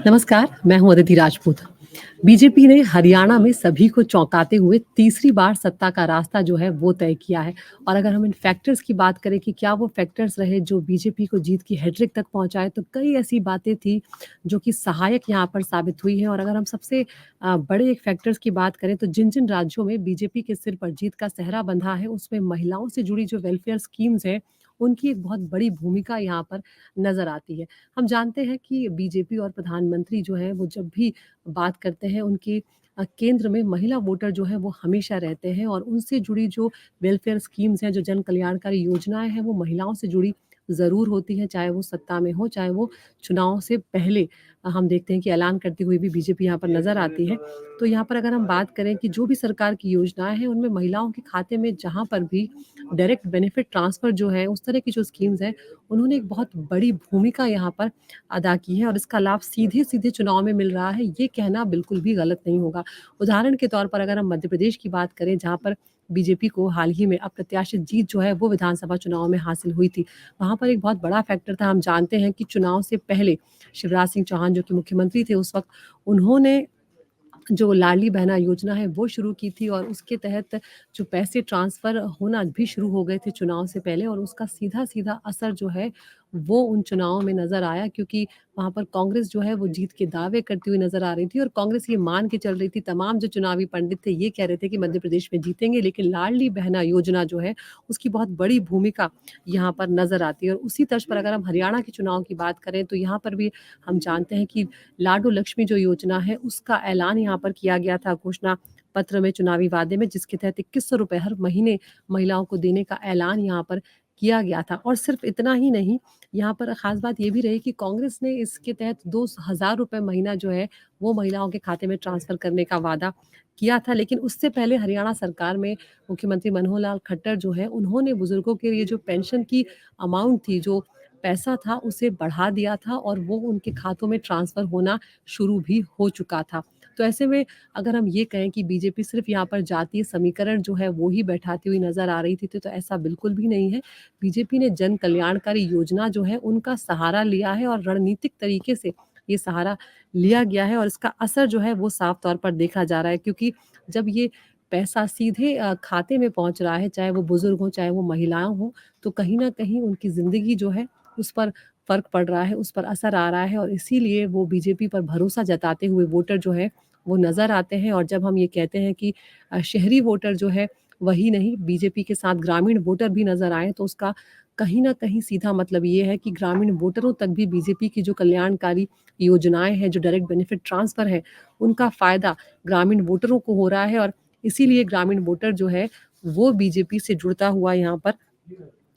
नमस्कार, मैं हूँ अदिति राजपूत। बीजेपी ने हरियाणा में सभी को चौंकाते हुए तीसरी बार सत्ता का रास्ता जो है वो तय किया है। और अगर हम इन फैक्टर्स की बात करें कि क्या वो फैक्टर्स रहे जो बीजेपी को जीत की हैट्रिक तक पहुंचाए, तो कई ऐसी बातें थी जो कि सहायक यहाँ पर साबित हुई हैं। और अगर हम सबसे बड़े एक फैक्टर्स की बात करें, तो जिन जिन राज्यों में बीजेपी के सिर पर जीत का सेहरा बंधा है, उसमें महिलाओं से जुड़ी जो वेलफेयर स्कीम्स है, उनकी एक बहुत बड़ी भूमिका यहाँ पर नजर आती है। हम जानते हैं कि बीजेपी और प्रधानमंत्री जो है वो जब भी बात करते हैं, उनके केंद्र में महिला वोटर जो है वो हमेशा रहते हैं। और उनसे जुड़ी जो वेलफेयर स्कीम्स हैं, जो जन कल्याणकारी योजनाएं हैं, वो महिलाओं से जुड़ी ज़रूर होती हैं, चाहे वो सत्ता में हो, चाहे वो चुनाव से पहले हम देखते हैं कि ऐलान करती हुई भी बीजेपी यहाँ पर नज़र आती है। तो यहाँ पर अगर हम बात करें कि जो भी सरकार की योजनाएं हैं, उनमें महिलाओं के खाते में जहाँ पर भी डायरेक्ट बेनिफिट ट्रांसफ़र जो है, उस तरह की जो स्कीम्स हैं, उन्होंने एक बहुत बड़ी भूमिका यहाँ पर अदा की है। और इसका लाभ सीधे-सीधे चुनाव में मिल रहा है, ये कहना बिल्कुल भी गलत नहीं होगा। उदाहरण के तौर पर अगर हम मध्य प्रदेश की बात करें, जहाँ पर बीजेपी को हाल ही में अप्रत्याशित जीत जो है वो विधानसभा चुनाव में हासिल हुई थी। वहाँ पर एक बहुत बड़ा फैक्टर था। हम जानते हैं कि चुनाव से पहले शिवराज सिंह चौहान जो कि मुख्यमंत्री थे उस वक़्त, उन्होंने जो लाडली बहना योजना है वो शुरू की थी। और उसके तहत जो पैसे ट्रांसफ़र होना भी शुरू हो गए थे चुनाव से पहले, और उसका सीधा-सीधा असर जो है वो उन चुनावों में नज़र आया, क्योंकि वहाँ पर कांग्रेस जो है वो जीत के दावे करती हुई नज़र आ रही थी। और कांग्रेस ये मान के चल रही थी, तमाम जो चुनावी पंडित थे ये कह रहे थे कि मध्य प्रदेश में जीतेंगे, लेकिन लाडली बहना योजना जो है उसकी बहुत बड़ी भूमिका यहाँ पर नज़र आती है। और उसी तर्ज पर अगर हम हरियाणा के चुनाव की बात करें, तो यहाँ पर भी हम जानते हैं कि लाडो लक्ष्मी जो योजना है उसका ऐलान यहाँ पर किया गया था घोषणा पत्र में, चुनावी वादे में, जिसके तहत 2100 रुपए हर महीने महिलाओं को देने का ऐलान यहाँ पर किया गया था। और सिर्फ इतना ही नहीं, यहाँ पर खास बात ये भी रही कि कांग्रेस ने इसके तहत 2000 रुपए महीना जो है वो महिलाओं के खाते में ट्रांसफर करने का वादा किया था। लेकिन उससे पहले हरियाणा सरकार में मुख्यमंत्री मनोहर लाल खट्टर जो है, उन्होंने बुजुर्गों के लिए जो पेंशन की अमाउंट थी, जो पैसा था, उसे बढ़ा दिया था और वो उनके खातों में ट्रांसफ़र होना शुरू भी हो चुका था। तो ऐसे में अगर हम ये कहें कि बीजेपी सिर्फ़ यहाँ पर जातीय समीकरण जो है वो ही बैठाती हुई नज़र आ रही थी, तो ऐसा बिल्कुल भी नहीं है। बीजेपी ने जन कल्याणकारी योजना जो है उनका सहारा लिया है, और रणनीतिक तरीके से ये सहारा लिया गया है। और इसका असर जो है वो साफ तौर पर देखा जा रहा है, क्योंकि जब ये पैसा सीधे खाते में पहुँच रहा है, चाहे वो बुज़ुर्ग हों, चाहे वो महिलाएँ हों, तो कहीं न कहीं उनकी ज़िंदगी जो है उस पर फ़र्क पड़ रहा है, उस पर असर आ रहा है। और इसीलिए वो बीजेपी पर भरोसा जताते हुए वोटर जो है वो नज़र आते हैं। और जब हम ये कहते हैं कि शहरी वोटर जो है वही नहीं, बीजेपी के साथ ग्रामीण वोटर भी नज़र आएँ, तो उसका कहीं न कहीं सीधा मतलब ये है कि ग्रामीण वोटरों तक भी बीजेपी की जो कल्याणकारी योजनाएँ हैं, जो डायरेक्ट बेनिफिट ट्रांसफ़र है, उनका फ़ायदा ग्रामीण वोटरों को हो रहा है। और इसीलिए ग्रामीण वोटर जो है वो बीजेपी से जुड़ता हुआ यहाँ पर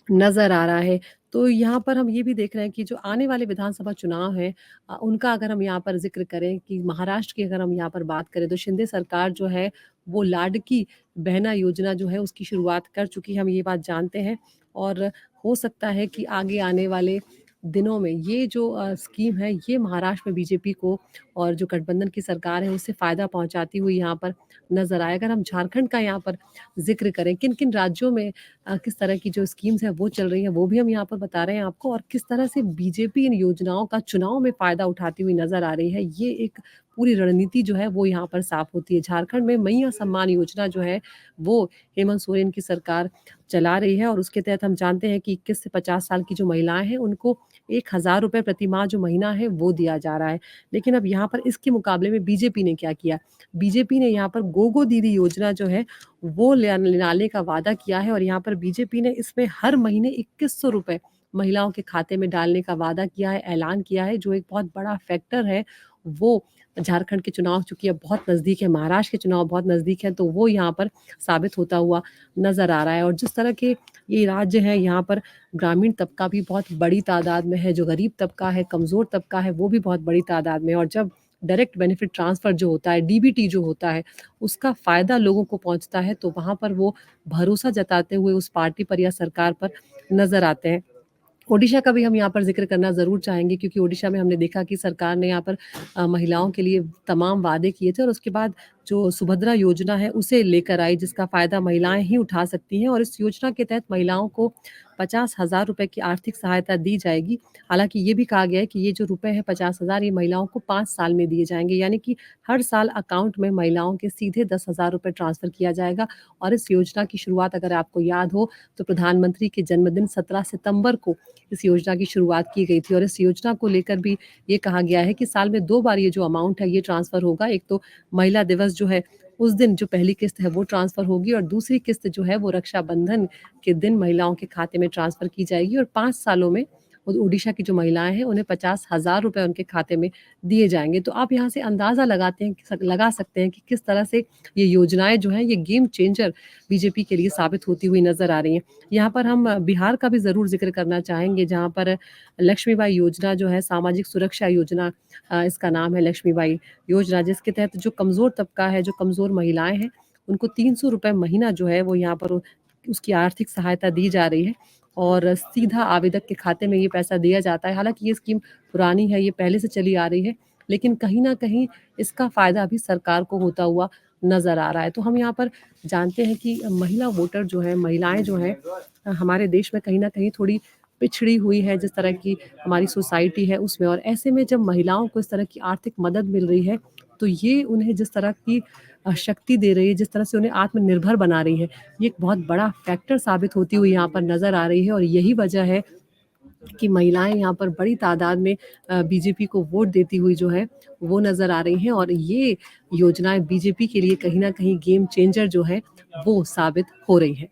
नज़र आ रहा है। तो यहाँ पर हम ये भी देख रहे हैं कि जो आने वाले विधानसभा चुनाव हैं, उनका अगर हम यहाँ पर ज़िक्र करें, कि महाराष्ट्र की अगर हम यहाँ पर बात करें, तो शिंदे सरकार जो है वो लाडकी बहना योजना जो है उसकी शुरुआत कर चुकी है, हम ये बात जानते हैं। और हो सकता है कि आगे आने वाले दिनों में ये जो स्कीम है ये महाराष्ट्र में बीजेपी को और जो गठबंधन की सरकार है उससे फ़ायदा पहुँचाती हुई यहाँ पर नज़र आए। अगर हम झारखंड का यहाँ पर ज़िक्र करें, किन-किन राज्यों में किस तरह की जो स्कीम्स हैं वो चल रही हैं, वो भी हम यहाँ पर बता रहे हैं आपको। और किस तरह से बीजेपी इन योजनाओं का चुनाव में फ़ायदा उठाती हुई नज़र आ रही है, ये एक पूरी रणनीति जो है वो यहाँ पर साफ़ होती है। झारखंड में मैया सम्मान योजना जो है वो हेमंत सोरेन की सरकार चला रही है, और उसके तहत हम जानते हैं कि 21 से 50 साल की जो महिलाएँ हैं उनको 1000 रुपए प्रति माह जो महीना है वो दिया जा रहा है। लेकिन अब यहाँ पर इसके मुकाबले में बीजेपी ने क्या किया? बीजेपी ने यहाँ पर गोगो दीदी योजना जो है वो लाने का वादा किया है। और यहाँ पर बीजेपी ने इसमें हर महीने 2100 रुपए महिलाओं के खाते में डालने का वादा किया है, ऐलान किया है, जो एक बहुत बड़ा फैक्टर है। वो झारखंड के चुनाव चूँकि अब बहुत नज़दीक है, महाराष्ट्र के चुनाव बहुत नज़दीक हैं, तो वो यहाँ पर साबित होता हुआ नज़र आ रहा है। और जिस तरह के ये राज्य हैं, यहाँ पर ग्रामीण तबका भी बहुत बड़ी तादाद में है, जो गरीब तबका है, कमज़ोर तबका है, वो भी बहुत बड़ी तादाद में है। और जब डायरेक्ट बेनिफिट ट्रांसफ़र जो होता है, डीबीटी जो होता है, उसका फ़ायदा लोगों को पहुँचता है, तो वहाँ पर वो भरोसा जताते हुए उस पार्टी पर या सरकार पर नज़र आते हैं। ओडिशा का भी हम यहाँ पर ज़िक्र करना ज़रूर चाहेंगे, क्योंकि ओडिशा में हमने देखा कि सरकार ने यहाँ पर महिलाओं के लिए तमाम वादे किए थे, और उसके बाद जो सुभद्रा योजना है उसे लेकर आई, जिसका फ़ायदा महिलाएँ ही उठा सकती हैं। और इस योजना के तहत महिलाओं को 50,000 रुपए की आर्थिक सहायता दी जाएगी। हालाँकि ये भी कहा गया है कि ये जो रुपए हैं 50,000 ये महिलाओं को 5 साल में दिए जाएँगे, यानी कि हर साल अकाउंट में महिलाओं के सीधे 10,000 रुपए ट्रांसफ़र किया जाएगा। और इस योजना की शुरुआत अगर आपको याद हो तो प्रधानमंत्री के जन्मदिन 17 सितंबर को इस योजना की शुरुआत की गई थी और इस योजना को लेकर भी ये कहा गया है कि साल में 2 बार ये जो अमाउंट है ये ट्रांसफ़र होगा। एक तो महिला दिवस जो है उस दिन जो पहली किस्त है वो ट्रांसफ़र होगी और दूसरी किस्त जो है वो रक्षाबंधन के दिन महिलाओं के खाते में ट्रांसफ़र की जाएगी और 5 सालों में ओडिशा की जो महिलाएँ हैं उन्हें 50,000 रुपए उनके खाते में दिए जाएँगे। तो आप यहाँ से अंदाज़ा लगा सकते हैं कि किस तरह से ये योजनाएँ जो हैं ये गेम चेंजर बीजेपी के लिए साबित होती हुई नज़र आ रही हैं। यहाँ पर हम बिहार का भी ज़रूर ज़िक्र करना चाहेंगे जहाँ पर लक्ष्मीबाई योजना जो है सामाजिक सुरक्षा योजना इसका नाम है लक्ष्मीबाई योजना जिसके तहत जो कमज़ोर तबका है, जो कमज़ोर महिलाएँ हैं, उनको 300 रुपए महीना जो है वो यहाँ पर उसकी आर्थिक सहायता दी जा रही है और सीधा आवेदक के खाते में ये पैसा दिया जाता है। हालाँकि ये स्कीम पुरानी है, ये पहले से चली आ रही है, लेकिन कहीं न कहीं इसका फ़ायदा अभी सरकार को होता हुआ नज़र आ रहा है। तो हम यहाँ पर जानते हैं कि महिला वोटर जो हैं, महिलाएँ जो हैं हमारे देश में कहीं न कहीं थोड़ी पिछड़ी हुई है, जिस तरह की हमारी सोसाइटी है उसमें और ऐसे में जब महिलाओं को इस तरह की आर्थिक मदद मिल रही है, तो ये उन्हें जिस तरह की शक्ति दे रही है, जिस तरह से उन्हें आत्मनिर्भर बना रही है, ये एक बहुत बड़ा फैक्टर साबित होती हुई यहाँ पर नज़र आ रही है और यही वजह है कि महिलाएँ यहाँ पर बड़ी तादाद में बीजेपी को वोट देती हुई जो है, वो नज़र आ रही हैं और ये योजनाएँ बीजेपी के लिए कहीं न कहीं गेम चेंजर जो है, वो साबित हो रही हैं।